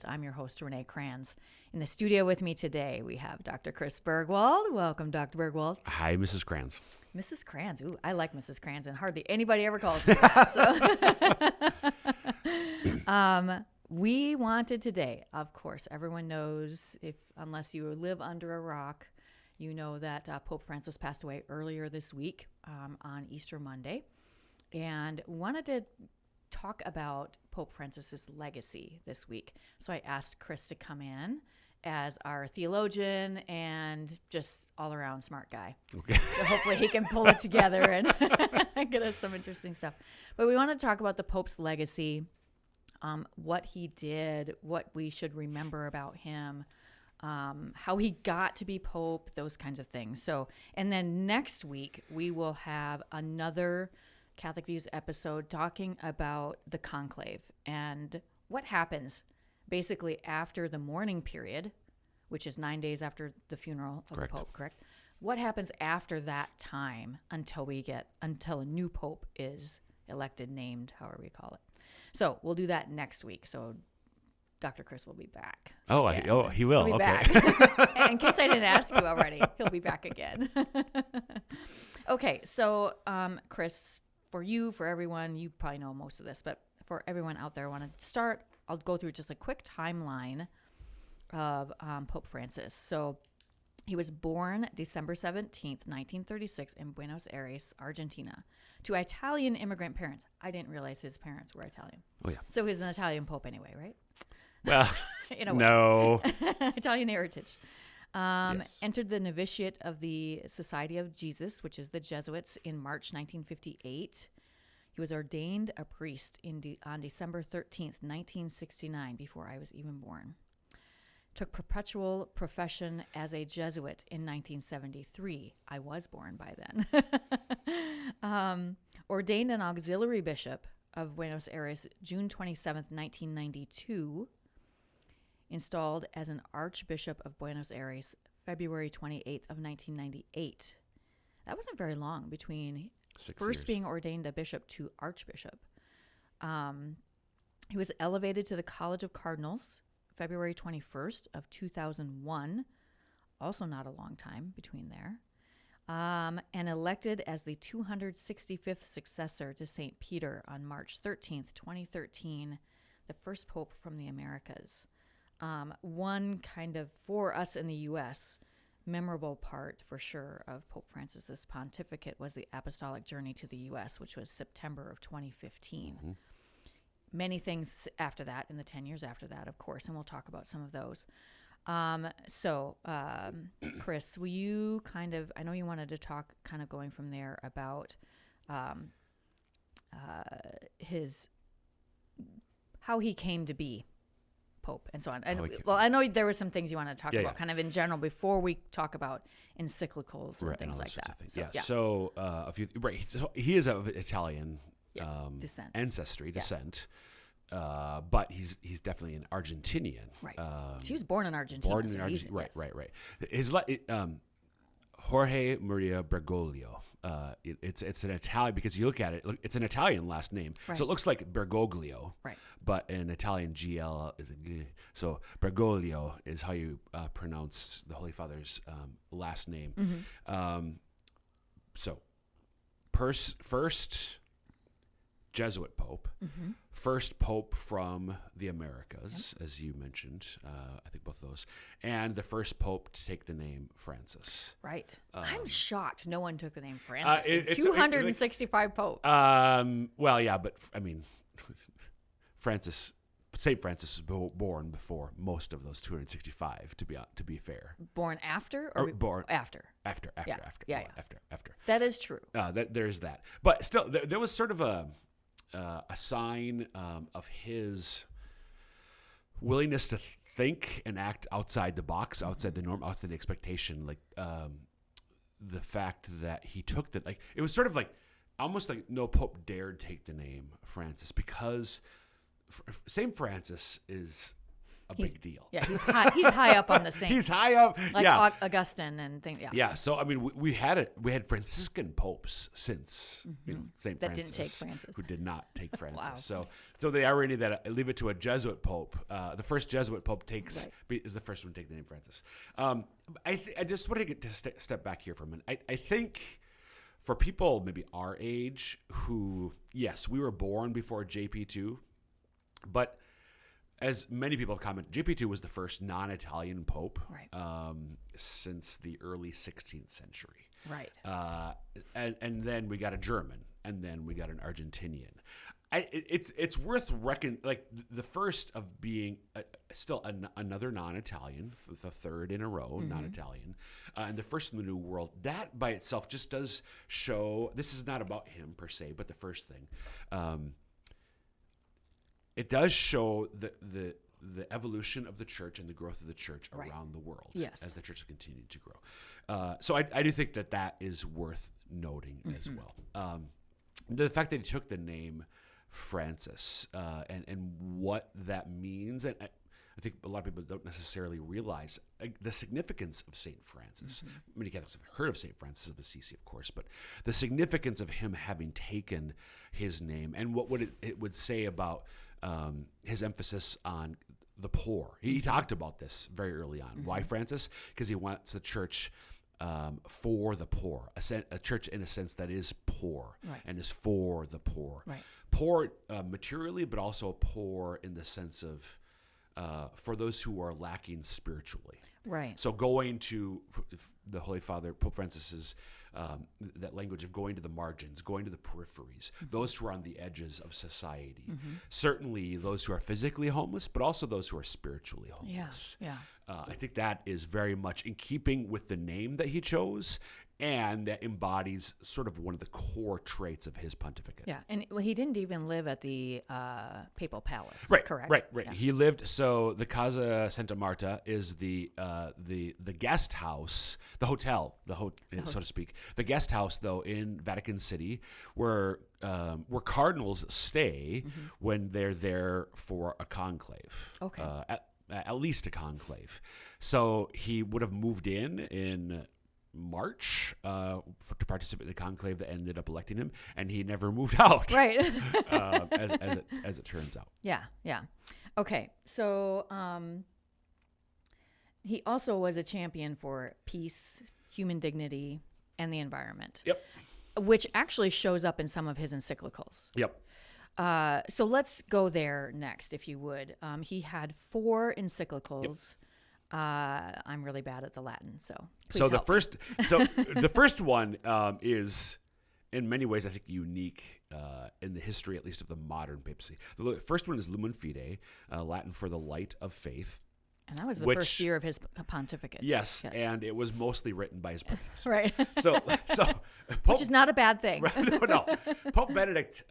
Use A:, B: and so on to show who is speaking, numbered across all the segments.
A: Pontificate. I'm your host, Renee Kranz. In the studio with me today, we have Dr. Chris Burgwald. Welcome, Dr. Burgwald.
B: Hi, Mrs. Kranz.
A: Mrs. Kranz. Ooh, I like Mrs. Kranz, and hardly anybody ever calls me that. So, we wanted today, of course, everyone knows, unless you live under a rock, you know that Pope Francis passed away earlier this week on Easter Monday, and wanted to talk about Pope Francis's legacy this week. So I asked Chris to come in as our theologian and just all-around smart guy. Okay. So hopefully he can pull it together and get us some interesting stuff. But we want to talk about the Pope's legacy, what he did, what we should remember about him, how he got to be Pope, those kinds of things. So, and then next week we will have another Catholic Views episode talking about the conclave and what happens basically after the mourning period, which is 9 days after the funeral of
B: Correct.
A: the Pope, correct? What happens after that time until a new Pope is elected, named, however we call it. So we'll do that next week. So Dr. Chris will be back.
B: He will.
A: He'll be
B: Okay.
A: back. In case I didn't ask you already, he'll be back again. Okay, so Chris, for everyone, you probably know most of this, but for everyone out there, I want to start. I'll go through just a quick timeline of Pope Francis. So he was born December 17th, 1936 in Buenos Aires, Argentina, to Italian immigrant parents. I didn't realize his parents were Italian.
B: Oh, yeah.
A: So he's an Italian Pope anyway, right?
B: Well,
A: In a way.
B: no.
A: Italian heritage.
B: Yes.
A: Entered the novitiate of the Society of Jesus, which is the Jesuits, in March 1958. He was ordained a priest on December 13th, 1969, before I was even born. Took perpetual profession as a Jesuit in 1973. I was born by then. Ordained an auxiliary bishop of Buenos Aires, June 27th, 1992. Installed as an Archbishop of Buenos Aires, February 28th of 1998. That wasn't very long between
B: 6
A: first
B: years.
A: being ordained a bishop to Archbishop. He was elevated to the College of Cardinals, February 21st of 2001. Also not a long time between there. And elected as the 265th successor to St. Peter on March 13th, 2013, the first pope from the Americas. One kind of, for us in the U.S., memorable part for sure of Pope Francis's pontificate was the apostolic journey to the U.S., which was September of 2015. Mm-hmm. Many things after that, in the 10 years after that, of course, and we'll talk about some of those. Chris, will you I know you wanted to talk kind of going from there about how he came to be Pope and so on. And, I know there were some things you want to talk about kind of in general before we talk about encyclicals and things like that.
B: So he is of Italian descent. But he's definitely an Argentinian.
A: Right. He was born in Argentina.
B: Right. His Jorge Maria Bergoglio. It's an Italian, because you look at it, it's an Italian last name. Right. So it looks like Bergoglio. Right. But in Italian, GL is a G. So Bergoglio is how you pronounce the Holy Father's last name. Mm-hmm. So first Jesuit Pope, mm-hmm. first Pope from the Americas, as you mentioned, I think both of those, and the first Pope to take the name Francis.
A: Right. I'm shocked no one took the name Francis. 265 popes.
B: Well, yeah, but I mean, St. Francis was born before most of those 265, to be fair.
A: Born after? Or
B: born
A: after?
B: After. After.
A: That is true.
B: There's that. But still, there was sort of a sign of his willingness to think and act outside the box, outside the norm, outside the expectation. Like the fact that he took it was sort of like almost like no pope dared take the name Francis, because St. Francis is a big deal.
A: Yeah, he's high up on the saints.
B: He's high up,
A: like
B: yeah.
A: Augustine and things. Yeah.
B: Yeah. So I mean, we had Franciscan popes since Saint Francis,
A: that didn't take Francis,
B: who did not take Francis.
A: Wow.
B: So the irony that I leave it to a Jesuit pope. The first Jesuit pope is the first one to take the name Francis. I just want to get to step back here for a minute. I think for people maybe our age who, yes, we were born before JP2, but as many people have commented, JP2 was the first non-Italian pope since the early 16th century.
A: Right.
B: And then we got a German, and then we got an Argentinian. It's worth like the first of being still another non-Italian, the third in a row, non-Italian, and the first in the New World. That by itself just does show. This is not about him per se, but the first thing. It does show the evolution of the church and the growth of the church around the world as the church has continued to grow. So I do think that is worth noting as well. The fact that he took the name Francis and what that means, and I think a lot of people don't necessarily realize the significance of St. Francis. Many Catholics have heard of St. Francis of Assisi, of course, but the significance of him having taken his name and what it would say about his emphasis on the poor. He talked about this very early on. Why Francis? Because he wants the church for the poor, a church in a sense that is poor and is for the poor. Right. Poor materially, but also poor in the sense of for those who are lacking spiritually. Right. So going to the Holy Father, Pope Francis's that language of going to the margins, going to the peripheries, those who are on the edges of society. Certainly those who are physically homeless, but also those who are spiritually homeless. Yeah. I think that is very much in keeping with the name that he chose, and that embodies sort of one of the core traits of his pontificate. Yeah, and he didn't even live at the papal palace, correct? Right. Yeah. He lived, so the Casa Santa Marta is the guest house, the hotel, so to speak. The guest house, though, in Vatican City, where cardinals stay when they're there for a conclave. Okay. At least a conclave. So he would have moved in March to participate in the conclave that ended up electing him, and he never moved out. Right. as it turns out. Yeah. Okay. So he also was a champion for peace, human dignity, and the environment. Yep. Which actually shows up in some of his encyclicals. Yep. So let's go there next, if you would. He had 4 encyclicals. Yep. I'm really bad at the Latin, so please help me. The first one is in many ways I think unique in the history, at least of the modern papacy. The first one is Lumen Fide, Latin for the light of faith. And that was the first year of his pontificate. Yes, and it was mostly written by his predecessor. Right. So Pope, which is not a bad thing. Right, no. Pope Benedict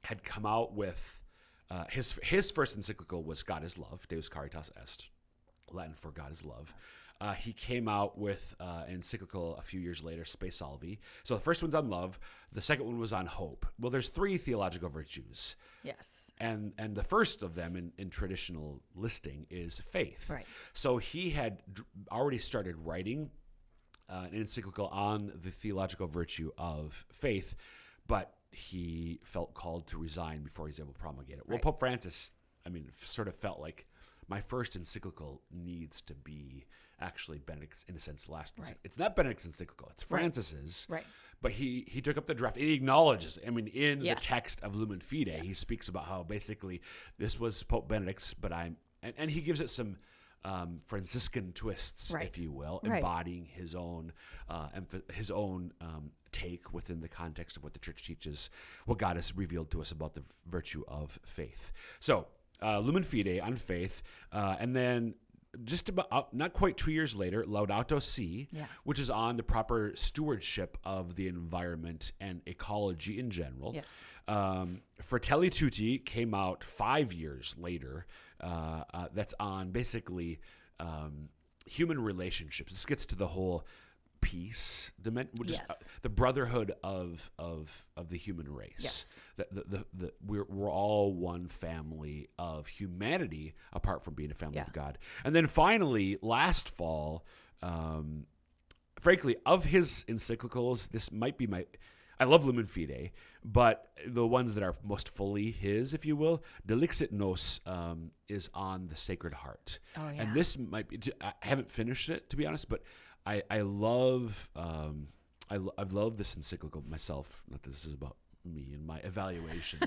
B: had come out with his first encyclical was God is Love, Deus Caritas Est, Latin for God is Love. He came out with an encyclical a few years later, Spe Salvi. So the first one's on love. The second one was on hope. Well, there's 3 theological virtues. Yes. And the first of them in traditional listing is faith. Right. So he had already started writing an encyclical on the theological virtue of faith, but he felt called to resign before he was able to promulgate it. Well, Pope Francis, sort of felt like my first encyclical needs to be actually Benedict's, in a sense, last. Right. It's not Benedict's encyclical; it's Francis's. Right. But he took up the draft. He acknowledges. In the text of Lumen Fide, he speaks about how basically this was Pope Benedict's, but and he gives it some Franciscan twists, if you will, embodying his own take within the context of what the church teaches, what God has revealed to us about the virtue of faith. So Lumen Fide on faith, and then just about not quite 2 years later, Laudato Si, which is on the proper stewardship of the environment and ecology in general. Yes. Fratelli Tutti came out 5 years later. That's on basically human relationships. This gets to the whole peace,
A: Yes.
B: the brotherhood of the human race.
A: Yes.
B: We're all one family of humanity, apart from being a family
A: Yeah.
B: of God. And then finally, last fall, frankly, of his encyclicals, this might be I love Lumen Fide, but the ones that are most fully his, if you will, Delixit Nos is on the Sacred Heart.
A: Oh, yeah.
B: And this might be, I haven't finished it, to be honest, but I love I've loved this encyclical myself. Not that this is about me and my evaluation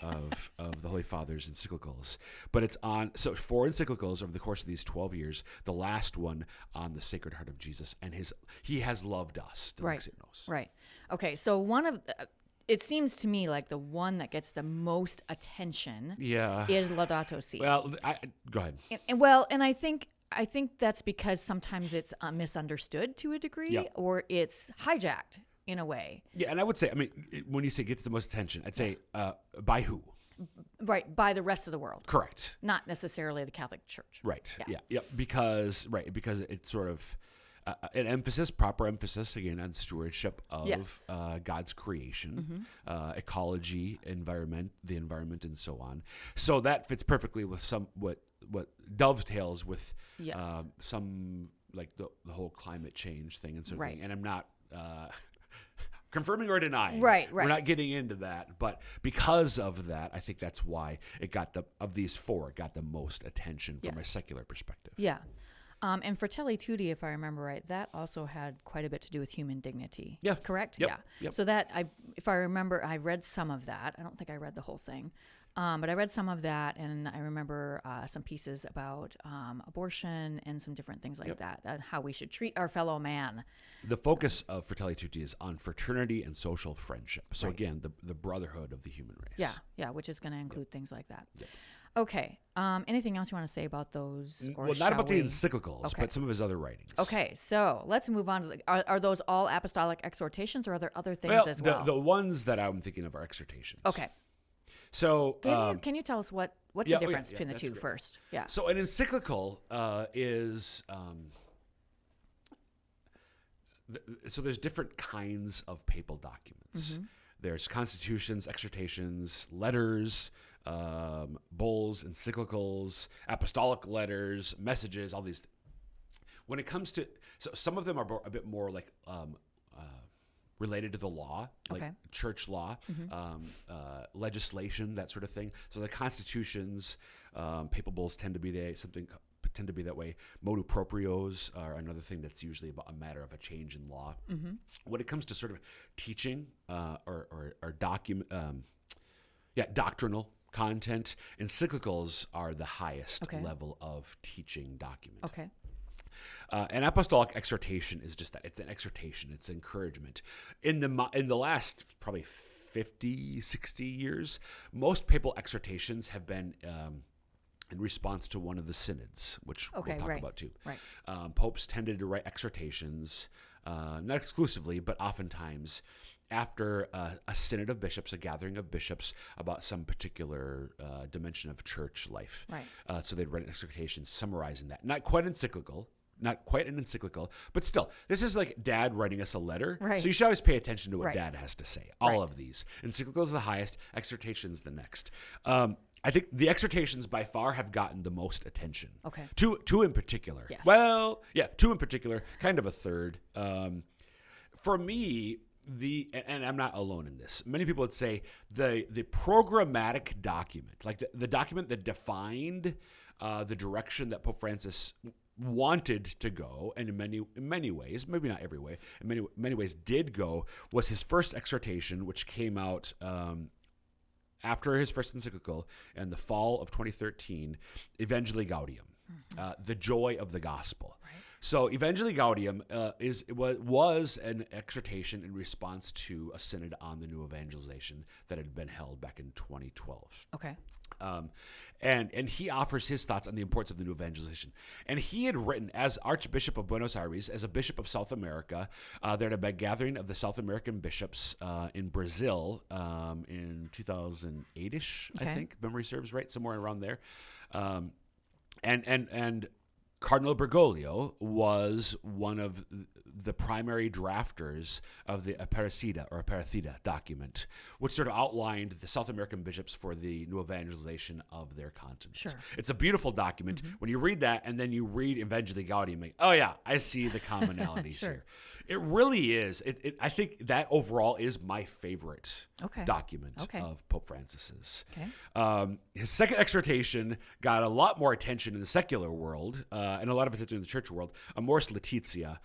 B: of the Holy Father's encyclicals, but it's on 4 encyclicals over the course of these 12 years. The last one on the Sacred Heart of Jesus and he has loved us.
A: Right. Right. Okay. So it seems to me like the one that gets the most attention is Laudato Si.
B: Well, go ahead.
A: And I think that's because sometimes it's misunderstood to a degree, or it's hijacked in a way.
B: Yeah, and I would say, when you say gets the most attention, I'd say by who?
A: Right, by the rest of the world.
B: Correct.
A: Not necessarily the Catholic Church.
B: Right. Yeah. Because it's sort of proper emphasis again on stewardship of God's creation, ecology, the environment, and so on. So that fits perfectly with what dovetails with some like the whole climate change thing and sort of thing. And I'm not confirming or denying.
A: Right.
B: We're not getting into that, but because of that, I think that's why of these 4, it got the most attention from a secular perspective.
A: Yeah. And Fratelli Tutti, if I remember right, that also had quite a bit to do with human dignity.
B: Yeah.
A: Correct?
B: Yep.
A: Yeah.
B: Yep.
A: So if I remember, I read some of that. I don't think I read the whole thing. But I read some of that, and I remember some pieces about abortion and some different things like that, and how we should treat our fellow man.
B: The focus of Fratelli Tutti is on fraternity and social friendship. So again, the brotherhood of the human race.
A: Yeah, which is going to include things like that. Yep. Okay. Anything else you want to say about those? Or
B: well, not about the encyclicals, but some of his other writings.
A: Okay, so let's move on to are those all apostolic exhortations, or are there other things as well?
B: The ones that I'm thinking of are exhortations.
A: Okay.
B: So
A: can you tell us what's the difference between the two first? Yeah.
B: So an encyclical is so there's different kinds of papal documents. Mm-hmm. There's constitutions, exhortations, letters, bulls, encyclicals, apostolic letters, messages, all these. When it comes to, so some of them are a bit more like related to the law, like church law, legislation, that sort of thing. So the constitutions, papal bulls tend to be that way. Motu proprios are another thing that's usually about a matter of a change in law. Mm-hmm. When it comes to sort of teaching or doctrinal content, encyclicals are the highest level of teaching document.
A: Okay.
B: An apostolic exhortation is just that. It's an exhortation. It's encouragement. In the last probably 50, 60 years, most papal exhortations have been in response to one of the synods, which we'll talk about too.
A: Right.
B: Popes tended to write exhortations, not exclusively, but oftentimes after a synod of bishops, a gathering of bishops about some particular dimension of church life.
A: Right.
B: So they'd write an exhortation summarizing that. Not quite an encyclical, but still, this is like Dad writing us a letter.
A: Right.
B: So you should always pay attention to what Dad has to say. All of these. Encyclicals are the highest, exhortations the next. I think the exhortations by far have gotten the most attention.
A: Okay.
B: Two in particular.
A: Yes.
B: Well, yeah, 2 in particular, kind of a third. For me, and I'm not alone in this. Many people would say the programmatic document, like the document that defined the direction that Pope Francis wanted to go, and in many ways, maybe not every way, in many ways did go, was his first exhortation, which came out after his first encyclical in the fall of 2013, Evangelii Gaudium, the joy of the gospel. Right. So Evangelii Gaudium was an exhortation in response to a synod on the new evangelization that had been held back in 2012.
A: Okay.
B: And he offers his thoughts on the importance of the new evangelization. And he had written, as Archbishop of Buenos Aires, as a bishop of South America, there had been a gathering of the South American bishops in Brazil in 2008-ish, I think, memory serves right, somewhere around there. And Cardinal Bergoglio was one of the primary drafters of the Aparecida document, which sort of outlined the South American bishops for the new evangelization of their continent.
A: Sure.
B: It's a beautiful document. When you read that and then you read Evangelii Gaudium, like, oh yeah, I see the commonalities
A: Sure.
B: here. It really is. I think that overall is my favorite document of Pope Francis's.
A: Okay.
B: His second exhortation got a lot more attention in the secular world and a lot of attention in the church world, Amoris Laetitia,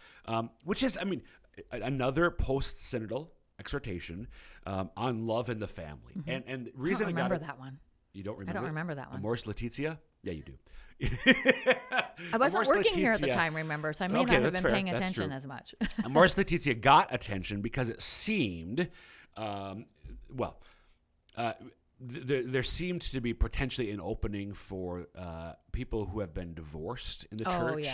B: which is, another post-synodal exhortation on love in the family. And the reason
A: I don't remember that one.
B: You don't remember?
A: I don't remember that one.
B: Amoris Laetitia? Yeah, you do.
A: I wasn't working here at the time, rember, so I may not have been paying attention as much.
B: Amoris Laetitia got attention because it seemed, there seemed to be potentially an opening for people who have been divorced in the church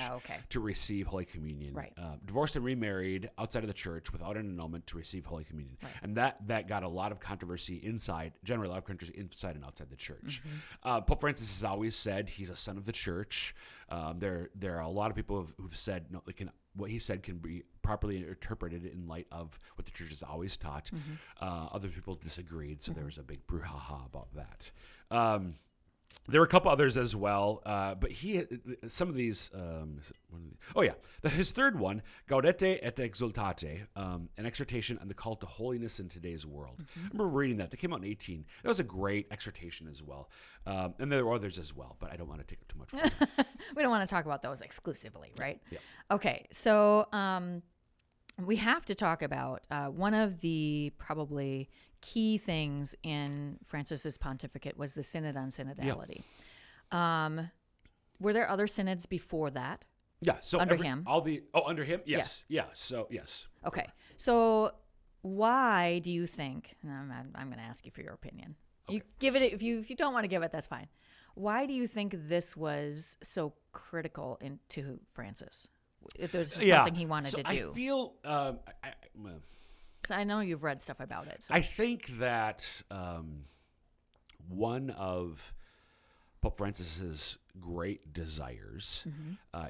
B: to receive Holy Communion.
A: Right.
B: Divorced and remarried outside of the church without an annulment to receive Holy Communion. Right. And that got a lot of controversy generally a lot of controversy inside and outside the church. Pope Francis has always said he's a son of the church. There are a lot of people who've said no, what he said can be properly interpreted in light of what the church has always taught. Other people disagreed, so there was a big brouhaha about that. There were a couple others as well, but some of these. His third one, Gaudete et Exultate, an exhortation on the call to holiness in today's world. I remember reading that. That came out in 2018. That was a great exhortation as well, and there were others as well, but I don't want to take up too much time.
A: We don't want to talk about those exclusively, right?
B: Yeah.
A: Okay, so we have to talk about one of the probably key things in Francis's pontificate was the synod on synodality. Yeah. Were there other synods before that?
B: Yeah. So
A: under him?
B: Under him? Yes. Yeah. So yes.
A: Okay. So why do you think? And I'm going to ask you for your opinion. Okay. You give it if you don't want to give it, that's fine. Why do you think this was so critical to Francis? If there's something he wanted to do,
B: I feel.
A: Because I know you've read stuff about it. So.
B: I think that one of Pope Francis's great desires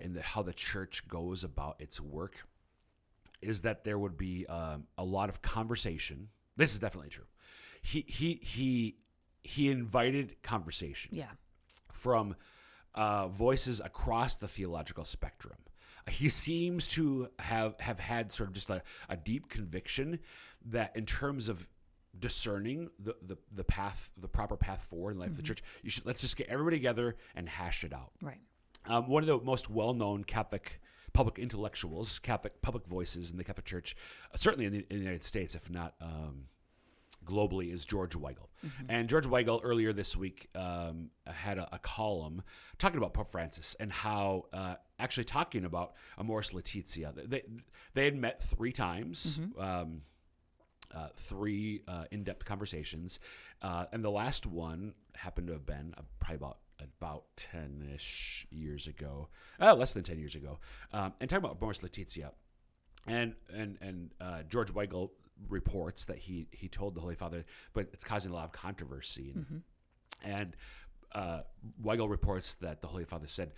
B: in how the church goes about its work is that there would be a lot of conversation. This is definitely true. He invited conversation.
A: Yeah.
B: From voices across the theological spectrum. He seems to have had sort of just a deep conviction that in terms of discerning the path, the proper path forward in life of the church, let's just get everybody together and hash it out.
A: Right.
B: One of the most well-known Catholic public intellectuals, Catholic public voices in the Catholic Church, certainly in the United States, if not globally, is George Weigel. And George Weigel earlier this week had a column talking about Pope Francis and how actually talking about Amoris Laetitia. They had met 3 times, 3 in-depth conversations, and the last one happened to have been probably about 10-ish years ago, less than 10 years ago, and talking about Amoris Laetitia. And George Weigel reports that he told the Holy Father, but it's causing a lot of controversy. And Weigel reports that the Holy Father said,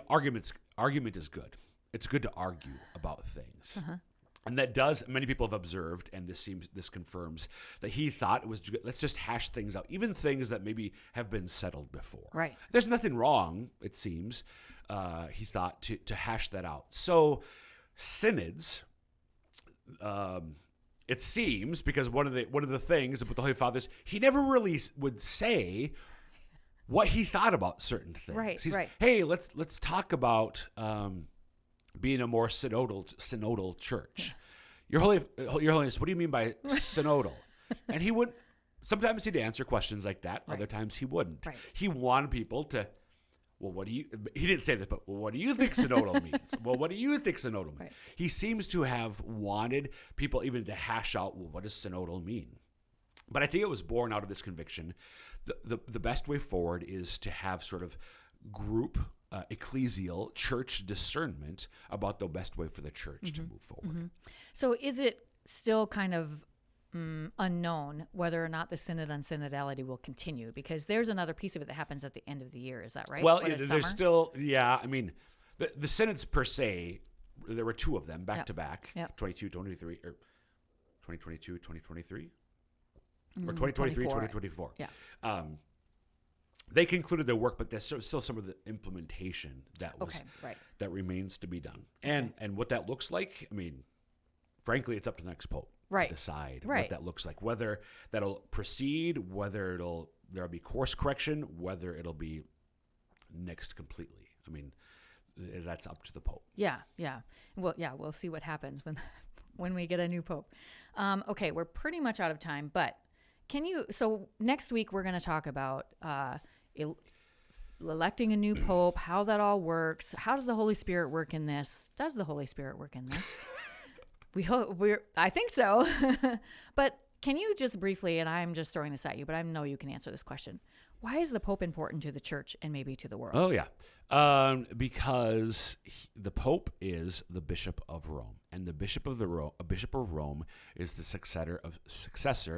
B: argument is good. It's good to argue about things. And that many people have observed, and this confirms that he thought it was good. Let's just hash things out, even things that maybe have been settled before.
A: Right.
B: There's nothing wrong, it seems, he thought, to hash that out. So synods, it seems, because one of the things about the Holy Father is he never really would say what he thought about certain things.
A: Right.
B: Hey, let's talk about being a more synodal church. Your Holiness, what do you mean by synodal? And he would sometimes he'd answer questions like that. Other times he wouldn't.
A: Right.
B: He wanted people to. Well, he didn't say this, but what do you think synodal means? Well, what do you think synodal means? Right. He seems to have wanted people even to hash out, well, what does synodal mean? But I think it was born out of this conviction. The best way forward is to have sort of group, ecclesial, church discernment about the best way for the church to move forward.
A: So is it still kind of unknown whether or not the synod on synodality will continue? Because there's another piece of it that happens at the end of the year. Is that right?
B: Well, there's still, I mean, The synods per se, there were two of them back to back,
A: Yep.
B: 22, 23, or 2022, 2023, or 2023, 2024.
A: Yeah.
B: They concluded their work, but there's still some of the implementation that that remains to be done. And what that looks like, I mean, frankly, it's up to the next pope to decide what that looks like. Whether that'll proceed, whether there'll be course correction, whether it'll be nixed completely. I mean, that's up to the pope.
A: Yeah. Well, we'll see what happens when we get a new pope. Okay, we're pretty much out of time, but so next week we're going to talk about electing a new pope, how that all works. How does the Holy Spirit work in this? Does the Holy Spirit work in this? I think so. But can you just briefly, and I'm just throwing this at you, but I know you can answer this question. Why is the Pope important to the church and maybe to the world?
B: Oh, yeah. Because the Pope is the Bishop of Rome, and the Bishop of Rome is the successor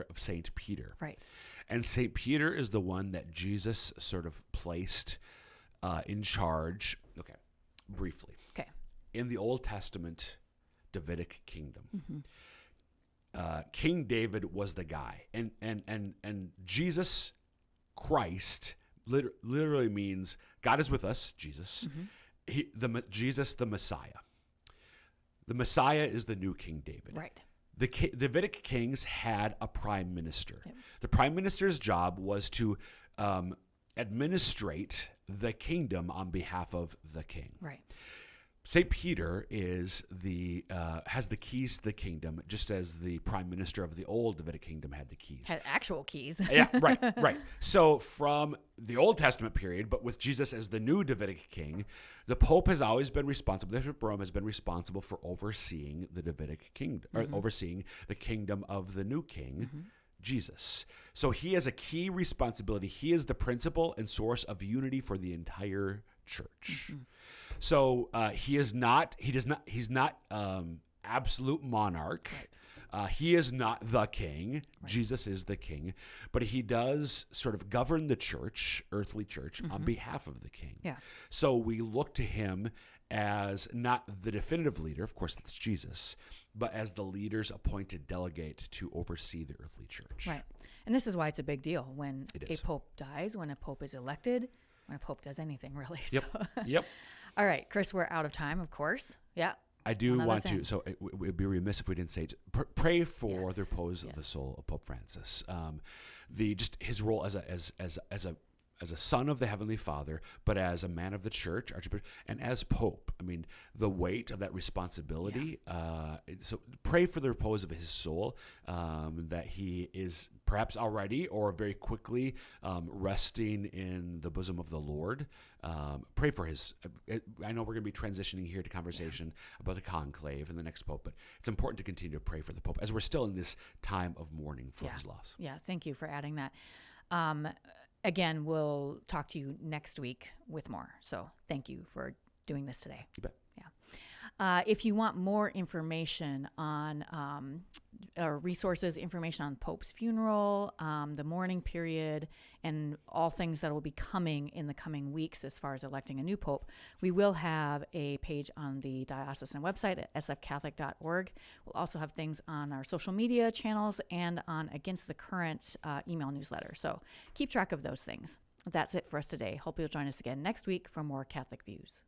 B: of Saint Peter.
A: Right.
B: And Saint Peter is the one that Jesus sort of placed in charge. Okay, briefly.
A: Okay.
B: In the Old Testament Davidic kingdom, King David was the guy, and Jesus Christ literally means God is with us. Jesus, Jesus the Messiah. The Messiah is the new King David.
A: Right.
B: The Davidic kings had a prime minister.
A: Yep.
B: The prime minister's job was to administrate the kingdom on behalf of the king.
A: Right.
B: St. Peter has the keys to the kingdom, just as the prime minister of the old Davidic kingdom had the keys.
A: Had actual keys.
B: Yeah, right. So from the Old Testament period, but with Jesus as the new Davidic king, the Pope has always been responsible. The Bishop of Rome has been responsible for overseeing the Davidic kingdom, or overseeing the kingdom of the new king, Jesus. So he has a key responsibility. He is the principle and source of unity for the entire church. So he's not absolute monarch. Right. He is not the king. Right. Jesus is the king, but he does sort of govern the church, earthly church, on behalf of the king.
A: Yeah.
B: So we look to him as not the definitive leader, of course that's Jesus, but as the leader's appointed delegate to oversee the earthly church.
A: Right. And this is why it's a big deal when a pope dies, when a pope is elected, when a pope does anything, really.
B: Yep.
A: So.
B: Yep.
A: All right, Chris, we're out of time, of course. Yeah.
B: I do want to, so it would be remiss if we didn't say, pray for the repose of the soul of Pope Francis. Just his role as a son of the Heavenly Father, but as a man of the church, Archbishop, and as Pope. I mean, the weight of that responsibility. So pray for the repose of his soul, that he is perhaps already or very quickly resting in the bosom of the Lord. Pray for his. I know we're going to be transitioning here to conversation about the conclave and the next Pope, but it's important to continue to pray for the Pope as we're still in this time of mourning for his loss. Yeah,
A: thank you for adding that. Again, we'll talk to you next week with more. So thank you for doing this today.
B: You bet.
A: Yeah. If you want more information on resources, information on Pope's funeral, the mourning period, and all things that will be coming in the coming weeks as far as electing a new Pope, we will have a page on the diocesan website at sfcatholic.org. We'll also have things on our social media channels and on Against the Current email newsletter. So keep track of those things. That's it for us today. Hope you'll join us again next week for more Catholic Views.